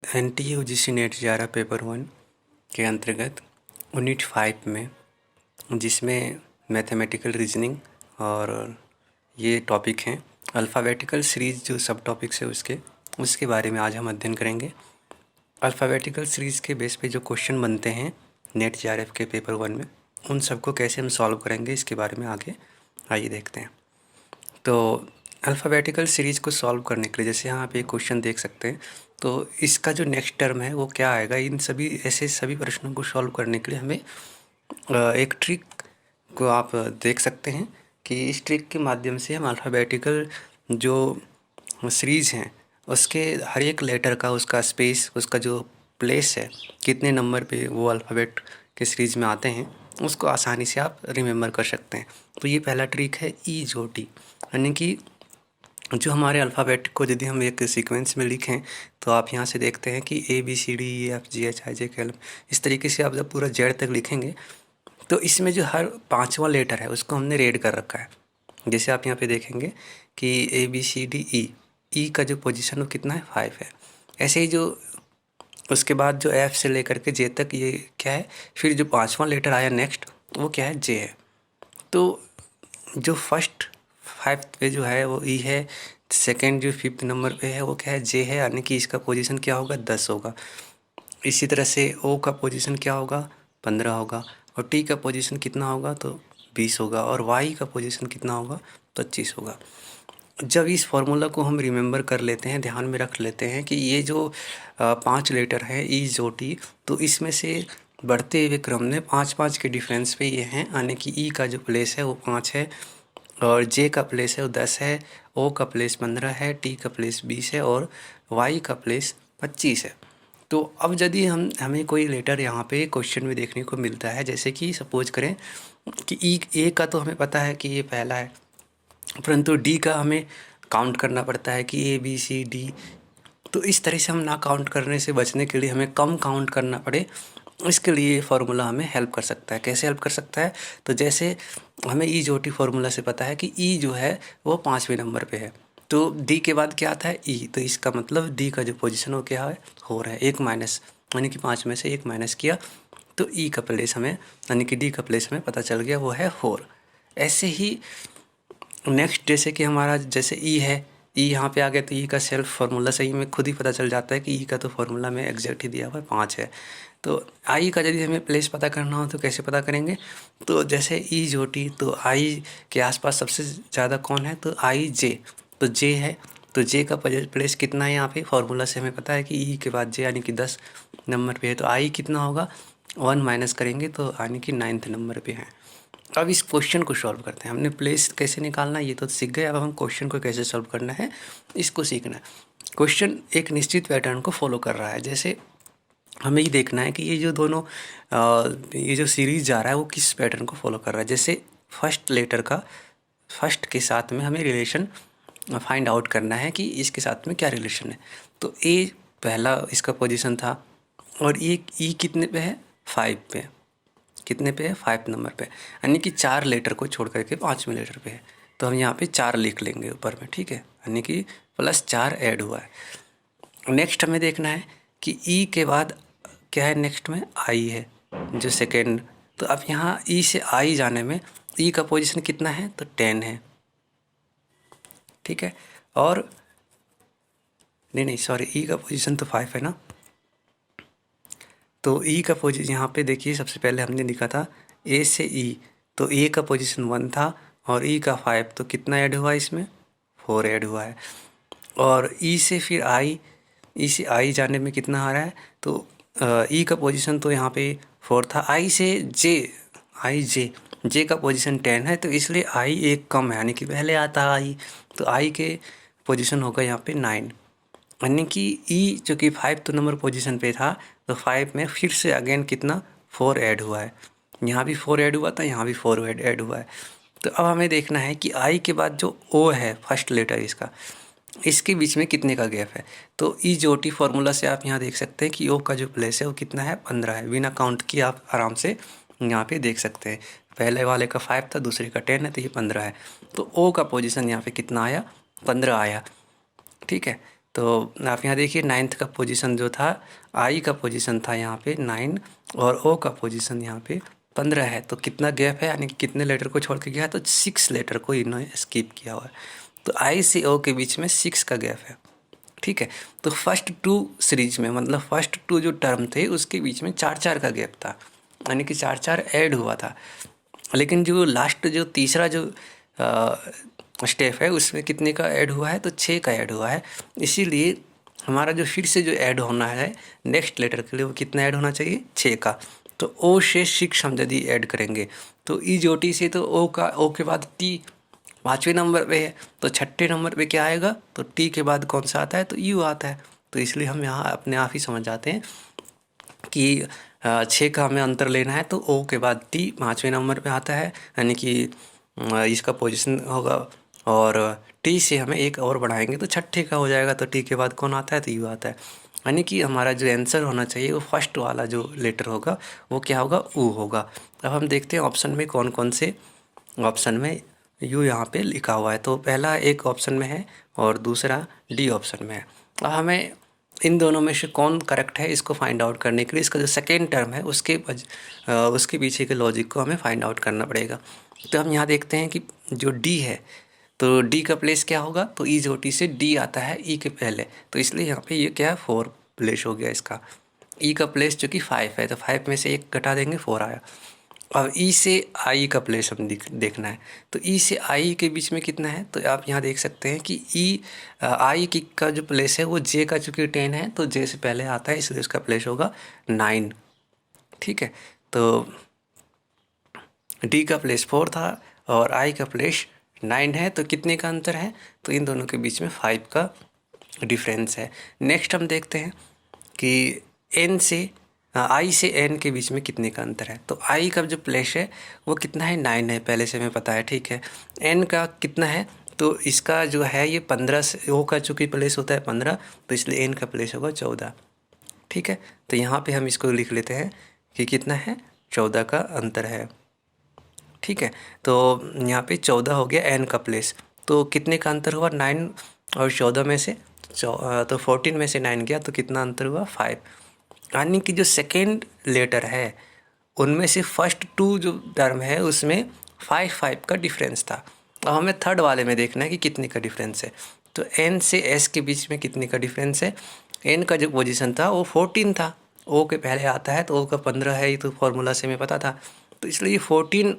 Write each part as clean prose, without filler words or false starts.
NTUGC net JARA paper 1 के अंतर्गत unit 5 में, जिसमें मैथमेटिकल रीजनिंग और ये टॉपिक हैं अल्फ़ाबेटिकल सीरीज़, जो सब टॉपिक्स है उसके बारे में आज हम अध्ययन करेंगे। अल्फ़ाबेटिकल सीरीज़ के बेस पे जो क्वेश्चन बनते हैं नेट JRF के पेपर 1 में, उन सबको कैसे हम सॉल्व करेंगे इसके बारे में आगे आइए देखते हैं। तो अल्फ़ाबेटिकल सीरीज़ को सॉल्व करने के लिए, जैसे यहाँ पे एक क्वेश्चन देख सकते हैं, तो इसका जो नेक्स्ट टर्म है वो क्या आएगा, इन सभी प्रश्नों को सॉल्व करने के लिए हमें एक ट्रिक को आप देख सकते हैं कि इस ट्रिक के माध्यम से हम अल्फ़ाबेटिकल जो सीरीज़ हैं उसके हर एक लेटर का, उसका स्पेस, उसका जो प्लेस है, कितने नंबर पे वो अल्फ़ाबेट के सीरीज़ में आते हैं, उसको आसानी से आप रिमेंबर कर सकते हैं। तो ये पहला ट्रिक है EJOT, यानी कि जो हमारे अल्फ़ाबेट को यदि हम एक सीक्वेंस में लिखें तो आप यहाँ से देखते हैं कि ABCDEFGHIJKL, इस तरीके से आप जब पूरा Z तक लिखेंगे तो इसमें जो हर 5वां लेटर है उसको हमने रेड कर रखा है। जैसे आप यहाँ पे देखेंगे कि ABCDE का जो पोजीशन वो कितना है, 5 है। ऐसे ही जो उसके बाद जो F से लेकर के J तक ये क्या है, फिर जो 5वां लेटर आया नेक्स्ट वो क्या है, J है। तो जो फर्स्ट 5 पे जो है वो E है, सेकंड जो 5th नंबर पे है वो क्या है, J है, यानी कि इसका पोजीशन क्या होगा, 10 होगा। इसी तरह से O का पोजीशन क्या होगा, 15 होगा, और T का पोजीशन कितना होगा, तो 20 होगा, और Y का पोजीशन कितना होगा, 25 होगा। जब इस फॉर्मूला को हम रिमेंबर कर लेते हैं, ध्यान में रख लेते हैं कि ये जो 5 लेटर हैं EJOT, तो इसमें से बढ़ते हुए क्रम में 5-5 के डिफरेंस पे ये हैं, यानी कि E का जो प्लेस है वो 5 है, और J का प्लेस है वो 10 है, O का प्लेस 15 है, T का प्लेस 20 है, और Y का प्लेस 25 है। तो अब यदि हमें कोई लेटर यहाँ पे क्वेश्चन में देखने को मिलता है, जैसे कि सपोज करें कि A का तो हमें पता है कि ये पहला है, परंतु D का हमें काउंट करना पड़ता है कि ABCD। तो इस तरह से हम ना काउंट करने से बचने के लिए हमें कम काउंट करना पड़े, इसके लिए ये फार्मूला हमें हेल्प कर सकता है। कैसे हेल्प कर सकता है, तो जैसे हमें EJOT फार्मूला से पता है कि E जो है वो 5वें नंबर पे है, तो D के बाद क्या आता है, E, तो इसका मतलब D का जो पोजीशन हो क्या है, 4 है। 1 माइनस, यानी कि 5 में से 1 माइनस किया तो E का प्लेस हमें, यानी कि D का प्लेस हमें पता चल गया, वो है 4। ऐसे ही नेक्स्ट, जैसे कि हमारा जैसे E है, E यहाँ पे आ गया तो E का सेल्फ फार्मूला से ही हमें खुद ही पता चल जाता है कि E का तो फार्मूला में एग्जैक्ट ही दिया हुआ है, 5 है। तो I का यदि हमें प्लेस पता करना हो तो कैसे पता करेंगे, तो जैसे EJOT, तो I के आसपास सबसे ज़्यादा कौन है, तो IJ, तो J है, तो J का प्लेस कितना है यहाँ पे, फार्मूला से हमें पता है कि E के बाद J यानी कि 10 नंबर पे है, तो I कितना होगा, 1 माइनस करेंगे तो यानी कि 9th नंबर पे है। अब इस क्वेश्चन को सॉल्व करते हैं। हमने प्लेस कैसे निकालना ये तो सीख गए, अब हम क्वेश्चन को कैसे सॉल्व करना है इसको सीखना है। क्वेश्चन एक निश्चित पैटर्न को फॉलो कर रहा है। जैसे हमें ये देखना है कि ये जो दोनों ये जो सीरीज जा रहा है वो किस पैटर्न को फॉलो कर रहा है। जैसे फर्स्ट लेटर का फर्स्ट के साथ में हमें रिलेशन फाइंड आउट करना है कि इसके साथ में क्या रिलेशन है। तो A पहला इसका पोजीशन था, और ये E कितने पे है, 5 पे। कितने पे है, 5 नंबर पे, यानी कि 4 लेटर को छोड़ करके 5वें लेटर पे है, तो हम यहाँ पे 4 लिख लेंगे ऊपर में, ठीक है, यानी कि +4 ऐड हुआ है। नेक्स्ट हमें देखना है कि E के बाद क्या है, नेक्स्ट में I है जो सेकेंड। तो अब यहाँ E से I जाने में E का पोजीशन कितना है, तो 10 है, ठीक है। और नहीं सॉरी, E का पोजीशन तो 5 है ना, तो E का पोजीशन यहाँ पे देखिए, सबसे पहले हमने लिखा था A से E, तो A का पोजीशन 1 था और E का 5, तो कितना ऐड हुआ इसमें, 4 ऐड हुआ है। और E से फिर E से I जाने में कितना आ रहा है, तो E का पोजीशन तो यहाँ पे 4 था। I से J का पोजीशन 10 है, तो इसलिए I एक कम है, यानी कि पहले आता है I, तो I के पोजीशन होगा यहाँ पे 9, यानी कि E जो कि 5 नंबर पोजीशन पे था, तो 5 में फिर से अगेन कितना, 4 ऐड हुआ है। यहाँ भी 4 ऐड हुआ था, यहाँ भी 4 ऐड हुआ है। तो अब हमें देखना है कि I के बाद जो O है, फर्स्ट लेटर इसके बीच में कितने का गैप है। तो EJOT फार्मूला से आप यहाँ देख सकते हैं कि O का जो प्लेस है वो कितना है, 15 है। बिना काउंट किए आप आराम से यहाँ पे देख सकते हैं, पहले वाले का 5 था, दूसरे का 10 है, तो ये 15 है। तो O का पोजीशन यहाँ पे कितना आया, 15 आया, ठीक है। तो आप यहाँ देखिए 9th का पोजीशन जो था, आई का पोजीशन था यहाँ पे 9 और ओ का पोजीशन यहाँ पे 15 है। तो कितना गैप है, यानी कि कितने लेटर को छोड़ के गया है, तो 6 लेटर को इन्होंने स्किप किया हुआ है। तो आई से ओ के बीच में 6 का गैप है, ठीक है। तो फर्स्ट 2 सीरीज में, मतलब फर्स्ट 2 जो टर्म थे उसके बीच में 4-4 का गैप था, यानी कि 4-4 ऐड हुआ था। लेकिन जो लास्ट जो तीसरा जो स्टेप है उसमें कितने का ऐड हुआ है, तो 6 का ऐड हुआ है। इसीलिए हमारा जो फिर से जो ऐड होना है नेक्स्ट लेटर के लिए, वो कितना ऐड होना चाहिए, 6 का। तो ओ से 6 हम यदि ऐड करेंगे तो ई जो टी से, तो ओ के बाद टी 5वें नंबर पे है, तो 6ठे नंबर पे क्या आएगा, तो टी के बाद कौन सा आता है, तो यू आता है। तो इसलिए हम यहाँ अपने आप ही समझ जाते हैं कि 6 का हमें अंतर लेना है, तो ओ के बाद टी 5वें नंबर पे आता है, यानी कि इसका पोजीशन होगा, और टी से हमें एक और बढ़ाएंगे तो 6ठे का हो जाएगा। तो टी के बाद कौन आता है, तो यू आता है। यानी कि हमारा जो आंसर होना चाहिए वो फर्स्ट वाला जो लेटर होगा वो क्या होगा, ऊ होगा। अब हम देखते हैं ऑप्शन में कौन कौन से ऑप्शन में यू यहाँ पे लिखा हुआ है। तो पहला एक ऑप्शन में है और दूसरा डी ऑप्शन में है। अब हमें इन दोनों में से कौन करेक्ट है इसको फाइंड आउट करने के लिए इसका जो सेकेंड टर्म है उसके पीछे के लॉजिक को हमें फाइंड आउट करना पड़ेगा। तो हम यहाँ देखते हैं कि जो डी है, तो डी का प्लेस क्या होगा, तो ई जो टी से डी आता है ई के पहले, तो इसलिए यहाँ पे ये क्या है, 4 प्लेस हो गया इसका। ई का प्लेस जो कि 5 है, तो 5 में से 1 घटा देंगे, 4 आया। अब ई से आई का प्लेस हम देखना है, तो ई से आई के बीच में कितना है, तो आप यहाँ देख सकते हैं कि ई आई की का जो प्लेस है वो जे का चूँकि 10 है, तो जे से पहले आता है, इसलिए उसका प्लेस होगा 9, ठीक है। तो डी का प्लेस 4 था और आई का प्लेस 9 है, तो कितने का अंतर है, तो इन दोनों के बीच में 5 का डिफरेंस है। नेक्स्ट हम देखते हैं कि एन से आई से एन के बीच में कितने का अंतर है, तो आई का जो प्लेस है वो कितना है, 9 है, पहले से हमें पता है, ठीक है। एन का कितना है, तो इसका जो है ये 15 से, ओ का चूँकि प्लेस होता है 15, तो इसलिए एन का प्लेस होगा 14, ठीक है। तो यहाँ पे हम इसको लिख लेते हैं कि कितना है, 14 का अंतर है, ठीक है। तो यहाँ पे 14 हो गया एन का प्लेस, तो कितने का अंतर हुआ, 9 और 14 में से तो 14 में से 9 गया, तो कितना अंतर हुआ, 5। यानी कि जो सेकेंड लेटर है उनमें से फर्स्ट 2 जो टर्म है उसमें 5 का डिफरेंस था। अब हमें थर्ड वाले में देखना है कि कितने का डिफरेंस है, तो एन से एस के बीच में कितने का डिफरेंस है। एन का जो पोजीशन था वो 14 था, ओ के पहले आता है, तो ओ का 15 है, ये तो फॉर्मूला से हमें पता था। तो इसलिए 14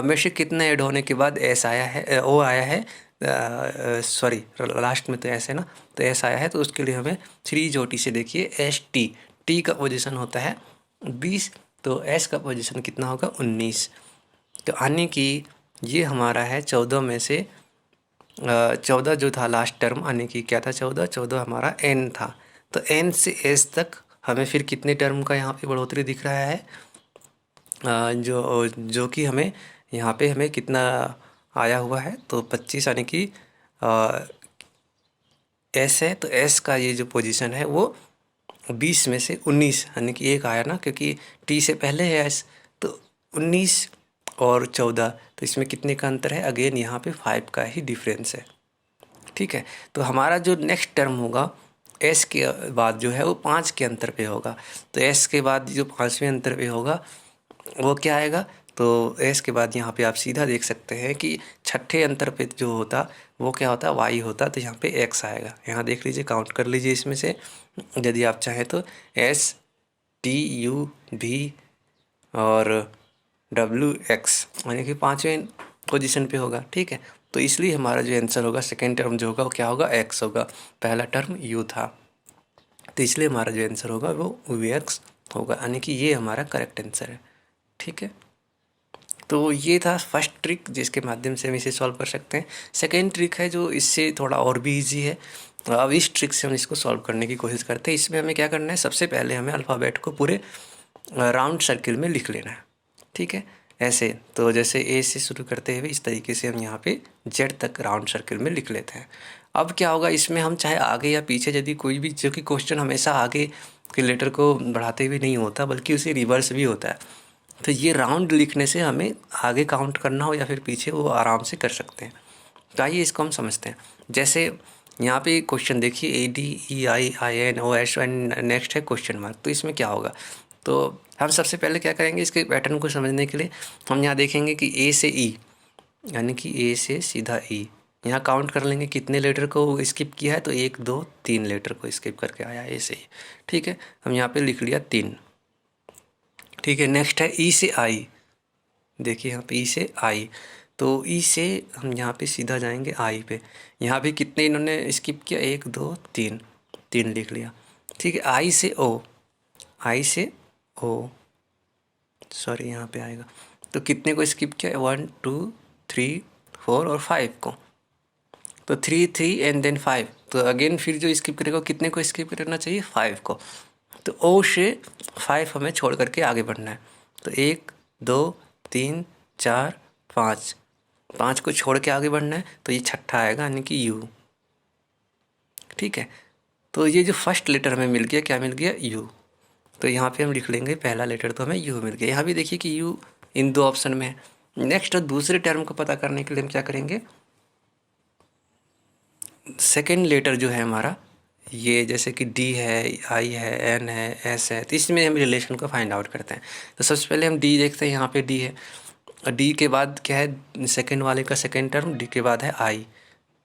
में से कितना ऐड होने के बाद एस आया है, ओ आया है, सॉरी लास्ट में तो एस है ना, तो एस आया है, तो उसके लिए हमें 3 जोटी से देखिए एस टी, टी का पोजीशन होता है 20, तो एस का पोजीशन कितना होगा, 19। तो यानी कि ये हमारा है 14 में से 14 जो था लास्ट टर्म, यानी कि क्या था, 14 हमारा एन था। तो एन से एस तक हमें फिर कितने टर्म का यहाँ पे बढ़ोतरी दिख रहा है, जो कि हमें यहाँ पे हमें कितना आया हुआ है, तो 25, यानी कि एस है, तो एस का ये जो पोजीशन है वो 20 में से 19, यानी कि एक आया ना, क्योंकि टी से पहले है एस, तो 19 और 14, तो इसमें कितने का अंतर है, अगेन यहाँ पे 5 का ही डिफरेंस है, ठीक है। तो हमारा जो नेक्स्ट टर्म होगा एस के बाद जो है वो 5 के अंतर पे होगा, तो एस के बाद जो 5वें अंतर पे होगा वो क्या आएगा, तो एस के बाद यहाँ पे आप सीधा देख सकते हैं कि 6ठे अंतर पे जो होता वो क्या होता, वाई होता, तो यहाँ पे एक्स आएगा। यहाँ देख लीजिए, काउंट कर लीजिए इसमें से, यदि आप चाहें तो एस टी यू भी और डब्ल्यू एक्स, यानी कि 5वें पोजीशन पे होगा, ठीक है। तो इसलिए हमारा जो आंसर होगा सेकेंड टर्म जो होगा वो क्या होगा, एक्स होगा, पहला टर्म यू था, तो इसलिए हमारा जो आंसर होगा वो वी एक्स होगा, यानी कि ये हमारा करेक्ट आंसर है, ठीक है। तो ये था फर्स्ट ट्रिक जिसके माध्यम से हम इसे सॉल्व कर सकते हैं। सेकेंड ट्रिक है जो इससे थोड़ा और भी इजी है। अब इस ट्रिक से हम इसको सॉल्व करने की कोशिश करते हैं। इसमें हमें क्या करना है, सबसे पहले हमें अल्फ़ाबेट को पूरे राउंड सर्किल में लिख लेना है, ठीक है। ऐसे तो जैसे ए से शुरू करते हुए इस तरीके से हम यहाँ पे जेड तक राउंड सर्किल में लिख लेते हैं। अब क्या होगा, इसमें हम चाहे आगे या पीछे यदि कोई भी, जो कि क्वेश्चन हमेशा आगे के लेटर को बढ़ाते हुए नहीं होता बल्कि उसे रिवर्स भी होता है, तो ये राउंड लिखने से हमें आगे काउंट करना हो या फिर पीछे, वो आराम से कर सकते हैं। तो आइए इसको हम समझते हैं। जैसे यहाँ पे क्वेश्चन देखिए ADEIINOS एंड नेक्स्ट है क्वेश्चन मार्क, तो इसमें क्या होगा। तो हम सबसे पहले क्या करेंगे, इसके पैटर्न को समझने के लिए हम यहाँ देखेंगे कि ए से ई, यानी कि ए से सीधा ई, यहाँ काउंट कर लेंगे कितने लेटर को स्किप किया है, तो 1 2 3 लेटर को स्किप करके आया ए से ई। ठीक है, हम यहाँ पे लिख लिया 3। ठीक है, नेक्स्ट है ई से आई, देखिए यहाँ पे ई से आई, तो ई से हम यहाँ पे सीधा जाएंगे आई पे। यहाँ भी कितने इन्होंने स्किप किया, 1 2 3, 3 लिख लिया। ठीक है, आई से ओ, आई से ओ, सॉरी यहाँ पे आएगा, तो कितने को स्किप किया, 1 2 3 4 और 5 को, तो 3 3 एंड देन 5, तो अगेन फिर जो स्किप करेगा कितने को स्किप करना चाहिए, 5 को। तो ओ से 5 हमें छोड़ करके आगे बढ़ना है, तो 1 2 3 4 5, 5 को छोड़ के आगे बढ़ना है, तो ये छठा आएगा यानी कि यू। ठीक है, तो ये जो फर्स्ट लेटर हमें मिल गया, क्या मिल गया, यू। तो यहाँ पे हम लिख लेंगे पहला लेटर तो हमें यू मिल गया। यहाँ भी देखिए कि यू इन 2 ऑप्शन में है। नेक्स्ट दूसरे टर्म को पता करने के लिए हम क्या करेंगे, सेकेंड लेटर जो है हमारा, ये जैसे कि डी है, आई है, एन है, एस है, तो इसमें हम रिलेशन को फाइंड आउट करते हैं। तो सबसे पहले हम डी देखते हैं, यहाँ पे डी है, और डी के बाद क्या है, सेकेंड वाले का सेकेंड टर्म, डी के बाद है आई,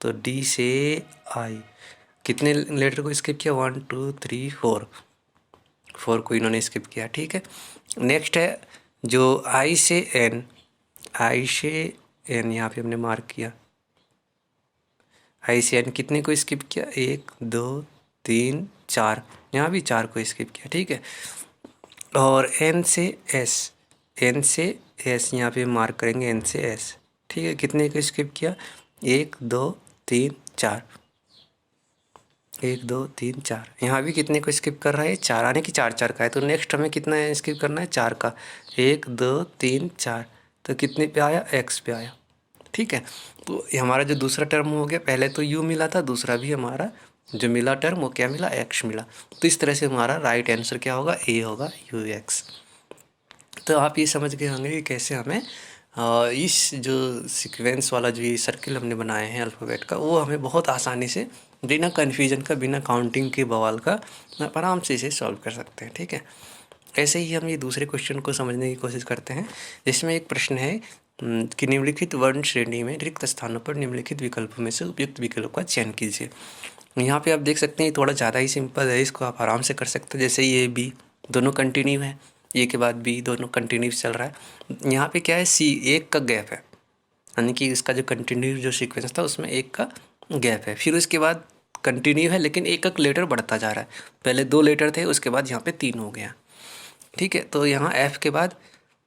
तो डी से आई कितने लेटर को स्किप किया, 1 2 3 4, 4 को इन्होंने स्किप किया। ठीक है, नेक्स्ट है जो आई से एन, आई से एन यहाँ पे हमने मार्क किया, आई से एन कितने को स्किप किया, 1 2 3 4, यहाँ भी 4 को स्किप किया। ठीक है, और एन से एस, एन से एस यहाँ पे मार्क करेंगे, एन से एस। ठीक है, कितने को स्किप किया, 1 2 3 4, 1 2 3 4, यहाँ भी कितने को स्किप कर रहा है, 4, आने की 4 4 का है, तो नेक्स्ट हमें कितना है स्किप करना है, 4 का, 1 2 3 4, तो कितने पे आया, एक्स पे आया। ठीक है, तो ये हमारा जो दूसरा टर्म हो गया, पहले तो यू मिला था, दूसरा भी हमारा जो मिला टर्म वो क्या मिला, एक्स मिला। तो इस तरह से हमारा राइट आंसर क्या होगा, ए होगा, यू एक्स। तो आप ये समझ गए होंगे कि कैसे हमें इस जो सीक्वेंस वाला जो ये सर्किल हमने बनाए हैं अल्फ़ाबेट का, वो हमें बहुत आसानी से बिना कन्फ्यूजन का, बिना काउंटिंग के बवाल का आराम से इसे सॉल्व कर सकते हैं। ठीक है, ऐसे ही हम ये दूसरे क्वेश्चन को समझने की कोशिश करते हैं, जिसमें एक प्रश्न है कि निम्नलिखित वर्ण श्रेणी में रिक्त स्थानों पर निम्नलिखित विकल्पों में से उपयुक्त विकल्प का चयन कीजिए। यहाँ पे आप देख सकते हैं ये थोड़ा ज़्यादा ही सिंपल है, इसको आप आराम से कर सकते हैं। जैसे ये बी दोनों कंटिन्यू है, ए के बाद बी दोनों कंटिन्यू चल रहा है। यहाँ पे क्या है, सी एक का गैप है, यानी कि इसका जो कंटिन्यू जो सीक्वेंस था उसमें एक का गैप है। फिर उसके बाद कंटिन्यू है लेकिन एक एक लेटर बढ़ता जा रहा है, पहले 2 लेटर थे, उसके बाद यहाँ पे 3 हो गया। ठीक है, तो यहाँ एफ के बाद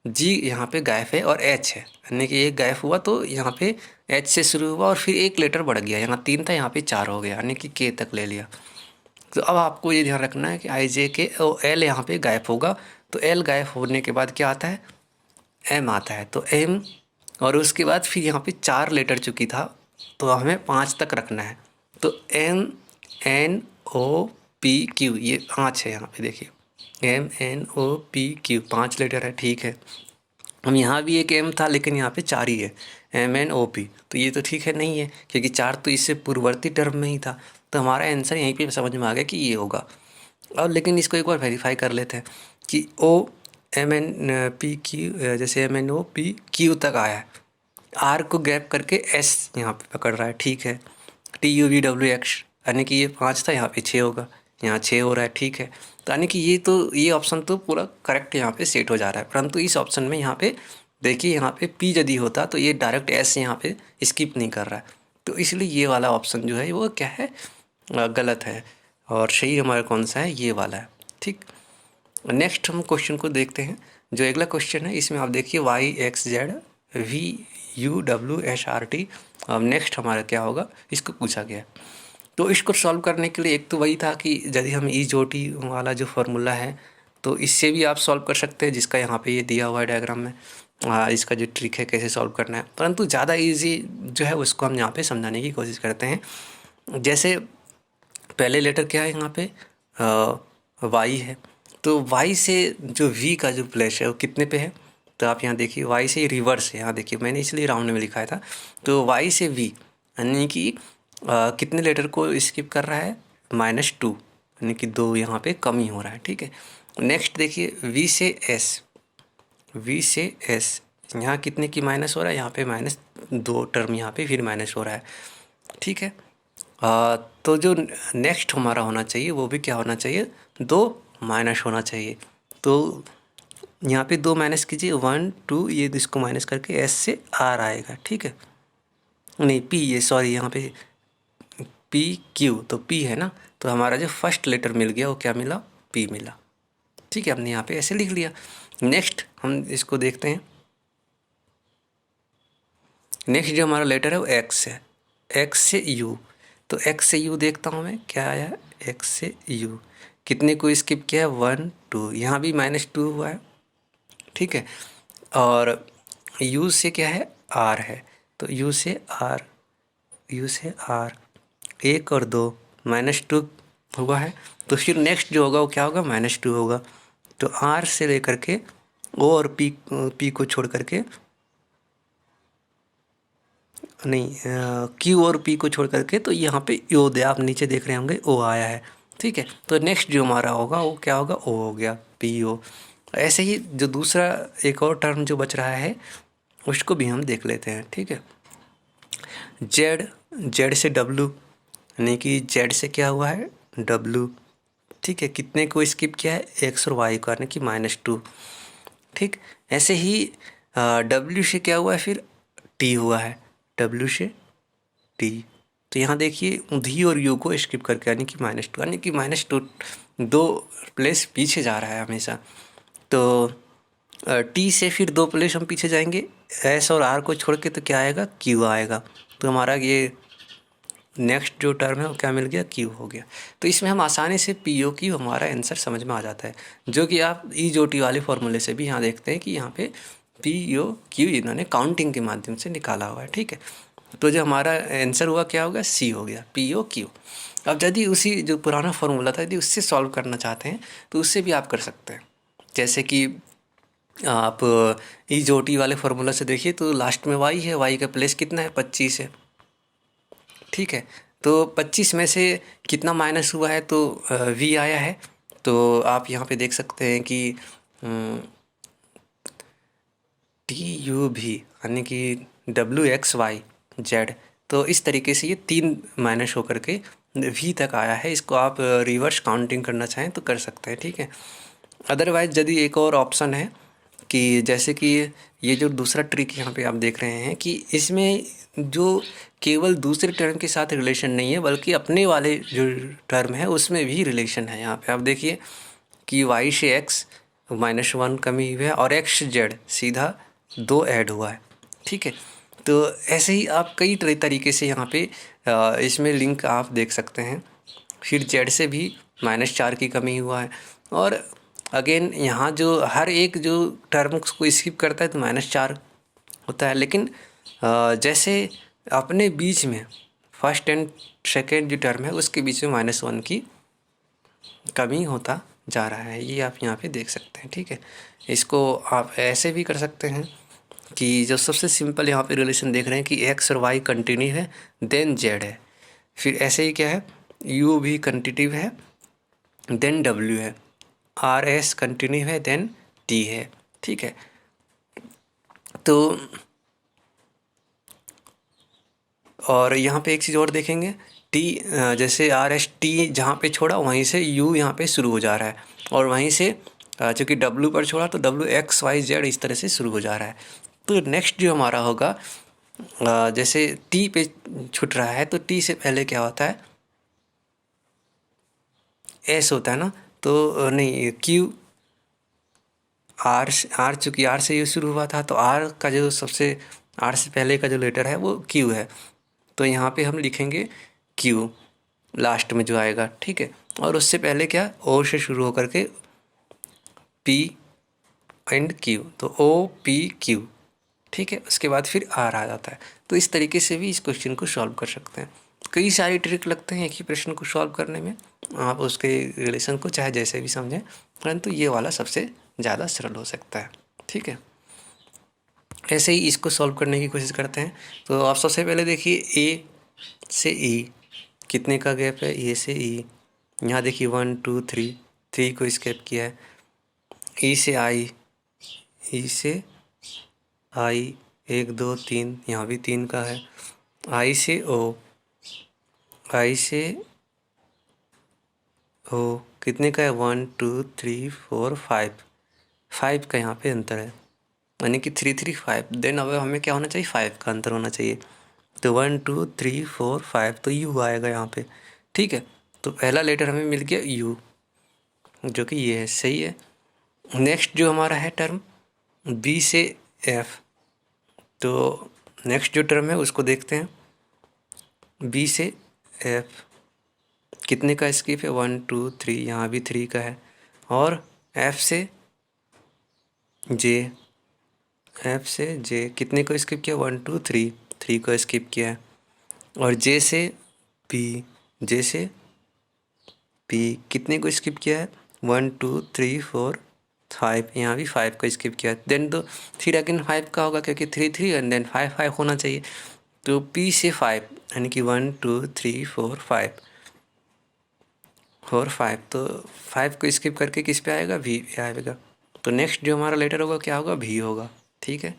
जी यहाँ पे गैप है और एच है, यानी कि एक गैप हुआ तो यहाँ पे एच से शुरू हुआ और फिर एक लेटर बढ़ गया, यहाँ 3 था यहाँ पे 4 हो गया, यानी कि के तक ले लिया। तो अब आपको ये ध्यान रखना है कि आई जे के एल यहाँ पे गैप होगा, तो एल गैप होने के बाद क्या आता है, एम आता है, तो एम, और उसके बाद फिर यहाँ पे 4 लेटर चुकी था तो हमें 5 तक रखना है, तो M N O P Q, ये 5 है यहाँ पे देखिए, M N O P Q 5 letter है। ठीक है, हम यहाँ भी एक एम था लेकिन यहाँ पे 4 ही है, एम एन ओ पी, तो ये तो ठीक है नहीं है, क्योंकि 4 तो इससे पूर्ववर्ती टर्म में ही था, तो हमारा आंसर यहीं पे समझ में आ गया कि ये होगा। और लेकिन इसको एक बार वेरीफाई कर लेते हैं कि O M N P Q, जैसे M N O P Q तक आया है, आर को गैप करके एस यहाँ पे पकड़ रहा है। ठीक है, T U V W x, यानी कि ये 5 था यहाँ पे 6 होगा, यहाँ 6 हो रहा है। ठीक है, तो यानी कि ये ऑप्शन तो पूरा करेक्ट यहाँ पे सेट हो जा रहा है, परंतु इस ऑप्शन में यहाँ पे देखिए, यहाँ पे पी यदि होता तो ये डायरेक्ट एस यहाँ पे स्किप नहीं कर रहा है, तो इसलिए ये वाला ऑप्शन जो है वो क्या है, गलत है, और सही हमारा कौन सा है, ये वाला है। ठीक, नेक्स्ट हम क्वेश्चन को देखते हैं। जो अगला क्वेश्चन है इसमें आप देखिए Y X Z V U W S R T, अब नेक्स्ट हमारा क्या होगा, इसको पूछा गया। तो इसको सॉल्व करने के लिए एक तो वही था कि यदि हम ई जो टी वाला जो फार्मूला है तो इससे भी आप सॉल्व कर सकते हैं, जिसका यहाँ पे ये दिया हुआ है डायग्राम में, इसका जो ट्रिक है कैसे सॉल्व करना है, परंतु ज़्यादा इजी जो है उसको हम यहाँ पे समझाने की कोशिश करते हैं। जैसे पहले लेटर क्या है यहाँ पे, वाई है, तो वाई से जो वी का जो प्लेस है वो कितने पे है, तो आप यहाँ देखिए वाई से रिवर्स है, यहाँ देखिए मैंने इसलिए राउंड में लिखा था, तो वाई से वी यानी कि कितने लेटर को स्किप कर रहा है, -2, यानी कि 2 यहाँ पे कमी हो रहा है, ठीक है। नेक्स्ट देखिए वी से एस, वी से एस यहाँ कितने की माइनस हो रहा है, यहाँ पे -2 टर्म यहाँ पे फिर माइनस हो रहा है, ठीक है। तो जो नेक्स्ट हमारा होना चाहिए वो भी क्या होना चाहिए, 2 माइनस होना चाहिए। तो यहाँ पे 2 माइनस कीजिए, 1 2, ये इसको माइनस करके एस से आर आएगा, ठीक है। नहीं पी, ये सॉरी यहाँ पे पी क्यू, तो पी है ना, तो हमारा जो फर्स्ट लेटर मिल गया वो क्या मिला, पी मिला, ठीक है। हमने यहाँ पे ऐसे लिख लिया। नेक्स्ट हम इसको देखते हैं। नेक्स्ट जो हमारा लेटर है वो एक्स है, एक्स से यू, तो एक्स से यू देखता हूँ मैं क्या आया, एक्स से यू कितने को स्किप किया है, 1 2, यहाँ भी -2 हुआ है, ठीक है। और यू से क्या है, आर है, तो यू से आर, यू से आर 1 और 2 -2 हुआ है, तो फिर नेक्स्ट जो होगा वो क्या होगा, -2 होगा। तो आर से लेकर के ओ और पी को छोड़ करके, नहीं क्यू और पी को छोड़ करके, तो यहाँ पे ओ दे, आप नीचे देख रहे होंगे ओ आया है, ठीक है। तो नेक्स्ट जो हमारा होगा वो क्या होगा, ओ हो गया, पी ओ। ऐसे ही जो दूसरा एक और टर्म जो बच रहा है उसको भी हम देख लेते हैं, ठीक है। जेड, जेड से डब्लू, यानी कि जेड से क्या हुआ है, डब्लू, ठीक है। कितने को स्किप किया है, एक्स और वाई को, यानी कि -2, ठीक। ऐसे ही डब्ल्यू से क्या हुआ है, फिर टी हुआ है, डब्ल्यू से टी, तो यहाँ देखिए वी और यू को स्किप करके, यानी कि -2, यानी कि -2 2 प्लेस पीछे जा रहा है हमेशा। तो टी से फिर 2 प्लेस हम पीछे जाएंगे, एस और आर को छोड़ के, तो क्या आएगा, क्यू आएगा। तो हमारा ये नेक्स्ट जो टर्म है वो क्या मिल गया, क्यू हो गया। तो इसमें हम आसानी से पी ओ क्यू हमारा आंसर समझ में आ जाता है, जो कि आप ई जो टी वाले फॉर्मूले से भी यहाँ देखते हैं कि यहाँ पे पी ओ क्यू इन्होंने काउंटिंग के माध्यम से निकाला हुआ है, ठीक है। तो जो हमारा आंसर हुआ क्या होगा, सी हो गया, पी ओ क्यू। अब यदि उसी जो पुराना फार्मूला था यदि उससे सॉल्व करना चाहते हैं तो उससे भी आप कर सकते हैं। जैसे कि आप ई जो टी वाले फार्मूला से देखिए, तो लास्ट में वाई है, वाई का प्लेस कितना है, 25 है, ठीक है। तो 25 में से कितना माइनस हुआ है, तो वी आया है। तो आप यहाँ पे देख सकते हैं कि टी यू भी, यानी कि डब्ल्यू एक्स वाई जेड, तो इस तरीके से ये 3 माइनस होकर के वी तक आया है। इसको आप रिवर्स काउंटिंग करना चाहें तो कर सकते हैं, ठीक है। अदरवाइज यदि एक और ऑप्शन है कि जैसे कि ये जो दूसरा ट्रिक यहाँ पे आप देख रहे हैं कि इसमें जो केवल दूसरे टर्म के साथ रिलेशन नहीं है बल्कि अपने वाले जो टर्म है उसमें भी रिलेशन है। यहाँ पे आप देखिए कि y से x -1 कमी हुई है और x से z सीधा 2 ऐड हुआ है, ठीक है। तो ऐसे ही आप कई तरीके से यहाँ पे इसमें लिंक आप देख सकते हैं। फिर z से भी -4 की कमी हुआ है, और अगेन यहाँ जो हर एक जो टर्म को स्किप करता है तो -4 होता है। लेकिन जैसे अपने बीच में फर्स्ट एंड सेकेंड जो टर्म है उसके बीच में -1 की कमी होता जा रहा है, ये आप यहाँ पे देख सकते हैं, ठीक है। इसको आप ऐसे भी कर सकते हैं कि जो सबसे सिंपल यहाँ पे रिलेशन देख रहे हैं कि एक्स और वाई कंटिन्यू है देन जेड है, फिर ऐसे ही क्या है, यू भी कंटिन्यू है देन डब्ल्यू है, आर एस कंटिन्यू है देन टी है, ठीक है। तो और यहाँ पे एक चीज़ और देखेंगे, टी जैसे आर एस टी जहाँ पे छोड़ा वहीं से यू यहाँ पे शुरू हो जा रहा है, और वहीं से चूँकि डब्ल्यू पर छोड़ा तो डब्ल्यू एक्स वाई जेड इस तरह से शुरू हो जा रहा है। तो नेक्स्ट जो हमारा होगा जैसे टी पे छूट रहा है तो टी से पहले क्या होता है, एस होता है ना, तो नहीं क्यू, आर चूँकि आर से ये शुरू हुआ था तो आर का जो सबसे आर से पहले का जो लेटर है वो क्यू है, तो यहाँ पे हम लिखेंगे क्यू लास्ट में जो आएगा, ठीक है। और उससे पहले क्या, ओ से शुरू होकर के पी एंड क्यू, तो ओ पी क्यू, ठीक है। उसके बाद फिर आर आ जाता है। तो इस तरीके से भी इस क्वेश्चन को सॉल्व कर सकते हैं। कई सारी ट्रिक लगते हैं एक ही प्रश्न को सॉल्व करने में, आप उसके रिलेशन को चाहे जैसे भी समझें, परंतु ये वाला सबसे ज़्यादा सरल हो सकता है, ठीक है। ऐसे ही इसको सॉल्व करने की कोशिश करते हैं। तो आप सबसे पहले देखिए ए से ई कितने का गैप है, ए से ई। यहाँ देखिए 1 2 3, 3 को स्किप किया है। ई से आई, ई से आई 1 2 3, यहाँ भी 3 का है। आई से ओ, आई से ओ कितने का है, 1 2 3 4 5, 5 का यहाँ पे अंतर है, यानी कि 3 3 5। देन अब हमें क्या होना चाहिए, 5 का अंतर होना चाहिए। तो 1 2 3 4 5, तो यू आएगा यहाँ पे। ठीक है, तो पहला लेटर हमें मिल गया यू, जो कि ये है, सही है। नेक्स्ट जो हमारा है टर्म बी से एफ, तो नेक्स्ट जो टर्म है उसको देखते हैं। बी से एफ कितने का स्किप है, 1 2 3, यहाँ भी 3 का है। और एफ से जे, एफ से जे कितने को स्किप किया, 1 2 3, 3 को स्किप किया है। और जे से पी, जे से पी कितने को स्किप किया है, 1 2 3 4 5, यहाँ भी 5 को स्किप किया है। देन तो फिर अगेन 5 का होगा, क्योंकि 3 3 एंड देन 5 5 होना चाहिए। तो पी से 5, यानी कि 1 2 3 4 5, 4 5, तो 5 को स्किप करके किस पे आएगा, वी पे आएगा। तो नेक्स्ट जो हमारा लेटर होगा क्या होगा, भी होगा। ठीक है,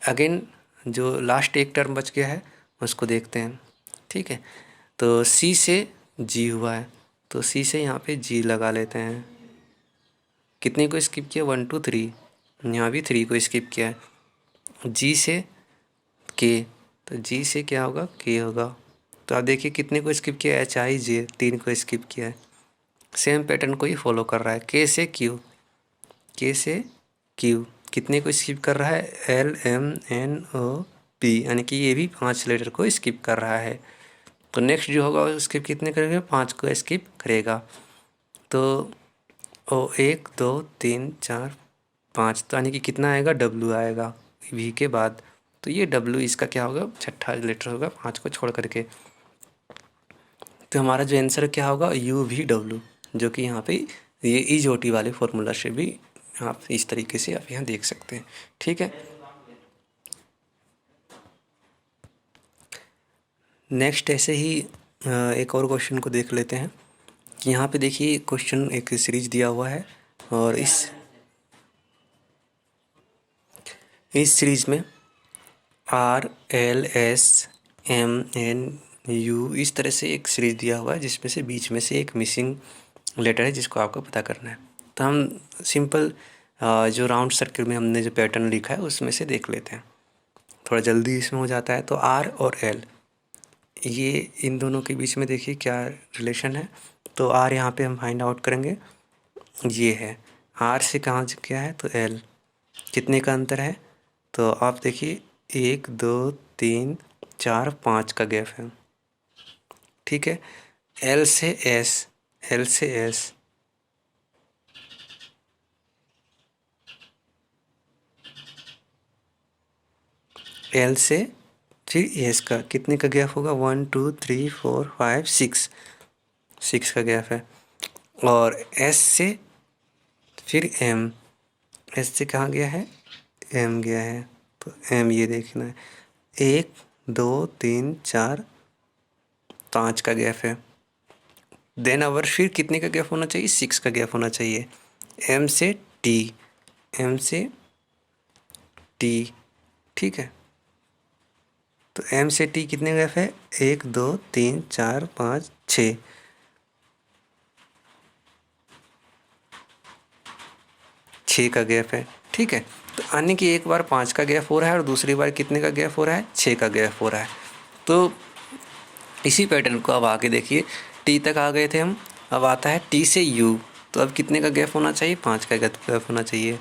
अगेन जो लास्ट एक टर्म बच गया है उसको देखते हैं। ठीक है, तो सी से जी हुआ है, तो सी से यहाँ पे जी लगा लेते हैं। कितने को स्किप किया, 1 2 3, यहाँ भी 3 को स्किप किया है। जी से के, तो जी से क्या होगा, के होगा। तो आप देखिए कितने को स्किप किया, एच आई जे 3 को स्किप किया है। सेम पैटर्न को ही फॉलो कर रहा है। के से क्यू, के से क्यू कितने को स्किप कर रहा है, L M N O P, यानी कि ये भी 5 लेटर को स्किप कर रहा है। तो नेक्स्ट जो होगा स्किप कितने करेगा, 5 को स्किप करेगा। तो ओ 1 2 3 4 5, तो यानी कि कितना आएगा, डब्ल्यू आएगा वी के बाद। तो ये डब्ल्यू इसका क्या होगा, छठा लेटर होगा 5 को छोड़ करके। तो हमारा जो आंसर क्या होगा, यू वी डब्ल्यू, जो कि यहाँ पे ये इज ओ टी वाले फॉर्मूला से भी आप इस तरीके से आप यहाँ देख सकते हैं। ठीक है, नेक्स्ट ऐसे ही एक और क्वेश्चन को देख लेते हैं कि यहाँ पे देखिए क्वेश्चन एक सीरीज दिया हुआ है, और इस सीरीज में R L S M N U इस तरह से एक सीरीज दिया हुआ है, जिसमें से बीच में से एक मिसिंग लेटर है जिसको आपको पता करना है। तो हम सिंपल जो राउंड सर्किल में हमने जो पैटर्न लिखा है उसमें से देख लेते हैं, थोड़ा जल्दी इसमें हो जाता है। तो आर और एल, ये इन दोनों के बीच में देखिए क्या रिलेशन है। तो आर यहाँ पे हम फाइंड आउट करेंगे, ये है आर से कहाँ क्या है, तो एल कितने का अंतर है। तो आप देखिए 1 2 3 4 5 का गैप है। ठीक है, एल से एस, एल से एस एल से फिर एस का कितने का गैप होगा, 1 2 3 4 5 6, 6 का गैप है। और एस से फिर एम, एस से कहाँ गया है, एम गया है। तो एम ये देखना है, 1 2 3 4 5 का गैप है। देन अवर फिर कितने का गैप होना चाहिए, 6 का गैप होना चाहिए। एम से टी, एम से टी, ठीक है। तो एम से टी कितने गैप है, 1 2 3 4 5 6, 6 का गैप है। ठीक है, तो यानी कि एक बार 5 का गैप हो रहा है और दूसरी बार कितने का गैप हो रहा है, 6 का गैप हो रहा है। तो इसी पैटर्न को अब आगे देखिए, टी तक आ गए थे हम, अब आता है टी से यू। तो अब कितने का गैप होना चाहिए, 5 का गैप होना चाहिए।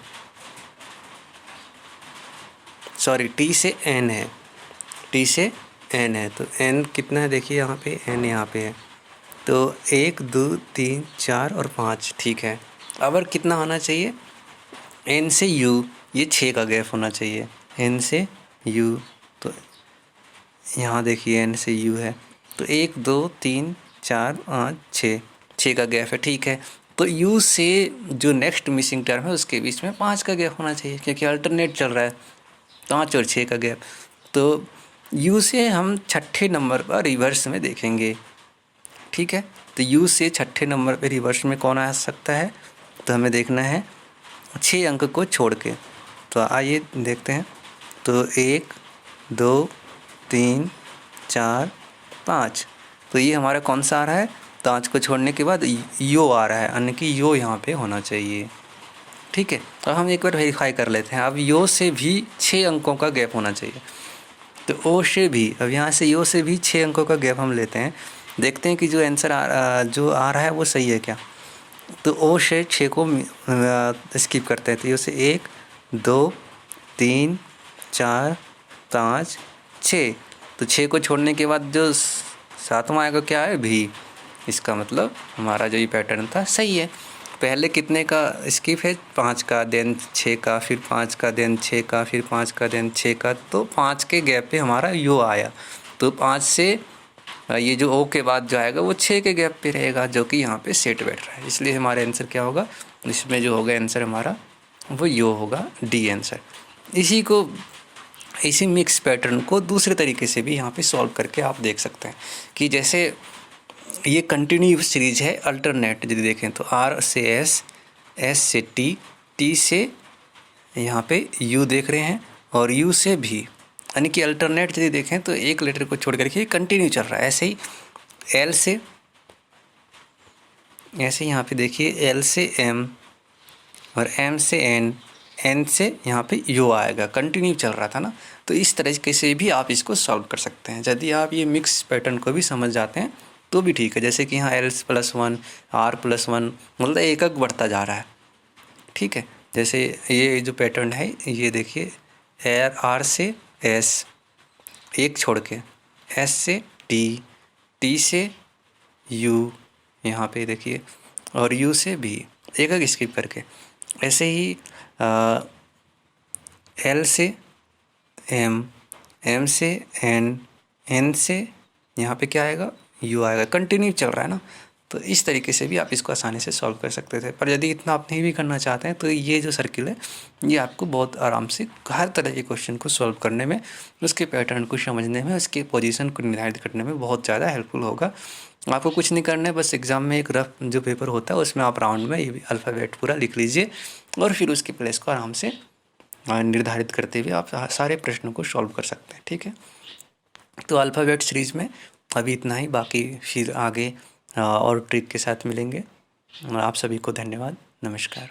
सॉरी, टी से एन है, टी से एन है। तो एन कितना है, देखिए यहाँ पे एन यहाँ पे है। तो 1 2 3 4 और 5, ठीक है। अब कितना होना चाहिए, एन से यू, ये 6 का गैप होना चाहिए, एन से यू। तो यहाँ देखिए एन से यू है, तो 1 2 3 4 5 6, 6 का गैप है। ठीक है, तो यू से जो नेक्स्ट मिसिंग टर्म है उसके बीच में 5 का गैप होना चाहिए, क्योंकि अल्टरनेट चल रहा है, 5 और 6 का गैप। तो यू से हम छठे नंबर पर रिवर्स में देखेंगे, ठीक है। तो यू से छठे नंबर पे रिवर्स में कौन आ सकता है, तो हमें देखना है 6 अंक को छोड़ के। तो आइए देखते हैं। तो 1 2 3 4 5, तो ये हमारा कौन सा आ रहा है, 5 को छोड़ने के बाद यो आ रहा है, यानी कि यो यहाँ पे होना चाहिए, ठीक है। अब हम एक बार वेरीफाई कर लेते हैं। अब यो से भी 6 अंकों का गैप होना चाहिए। तो ओ से भी, अब यहाँ से यो से भी 6 अंकों का गैप हम लेते हैं, देखते हैं कि जो आंसर जो आ रहा है वो सही है क्या। तो ओ से 6 को स्किप करते हैं। तो यो से 1 2 3 4 5 6, तो 6 को छोड़ने के बाद जो सातवां आएगा क्या है, भी। इसका मतलब हमारा जो ये पैटर्न था सही है। पहले कितने का स्किप है, 5 का, देन 6 का, फिर 5 का, देन 6 का, फिर 5 का, देन 6 का, तो 5 के गैप पे हमारा यो आया। तो 5 से ये जो ओ के बाद जो आएगा वो 6 के गैप पे रहेगा, जो कि यहाँ पे सेट बैठ रहा है। इसलिए हमारा आंसर क्या होगा, इसमें जो होगा आंसर हमारा वो यो होगा, डी आंसर। इसी मिक्स पैटर्न को दूसरे तरीके से भी यहाँ पे सॉल्व करके आप देख सकते हैं कि जैसे ये कंटिन्यू सीरीज है अल्टरनेट। यदि देखें तो आर से एस, एस से टी, टी से यहाँ पे यू देख रहे हैं, और यू से भी, यानी कि अल्टरनेट यदि देखें तो एक लेटर को छोड़ करके कंटिन्यू चल रहा है। ऐसे ही एल से, ऐसे यहाँ पे देखिए एल से एम, और एम से एन, एन से यहाँ पे यू आएगा, कंटिन्यू चल रहा था ना। तो इस तरीके से भी आप इसको सॉल्व कर सकते हैं। यदि आप ये मिक्स पैटर्न को भी समझ जाते हैं तो भी ठीक है। जैसे कि यहाँ L+1 R+1, मतलब एक एक बढ़ता जा रहा है, ठीक है। जैसे ये जो पैटर्न है ये देखिए, आर से एस एक छोड़ के, एस से टी, टी से यू, यहाँ पे देखिए, और यू से भी एक एक स्किप करके। ऐसे ही एल से एम, एम से एन, एन से यहाँ पे क्या आएगा, यू आएगा, कंटिन्यू चल रहा है ना। तो इस तरीके से भी आप इसको आसानी से सॉल्व कर सकते थे। पर यदि इतना आप नहीं भी करना चाहते हैं तो ये जो सर्किल है ये आपको बहुत आराम से हर तरह के क्वेश्चन को सॉल्व करने में, उसके पैटर्न को समझने में, उसके पोजीशन को निर्धारित करने में बहुत ज़्यादा हेल्पफुल होगा। आपको कुछ नहीं करना है, बस एग्ज़ाम में एक रफ जो पेपर होता है उसमें आप राउंड में ये अल्फ़ाबेट पूरा लिख लीजिए, और फिर उसकी प्लेस को आराम से निर्धारित करते हुए आप सारे प्रश्नों को सॉल्व कर सकते हैं, ठीक है। तो अल्फ़ाबेट सीरीज़ में अभी इतना ही, बाकी फिर आगे और ट्रिक के साथ मिलेंगे। आप सभी को धन्यवाद, नमस्कार।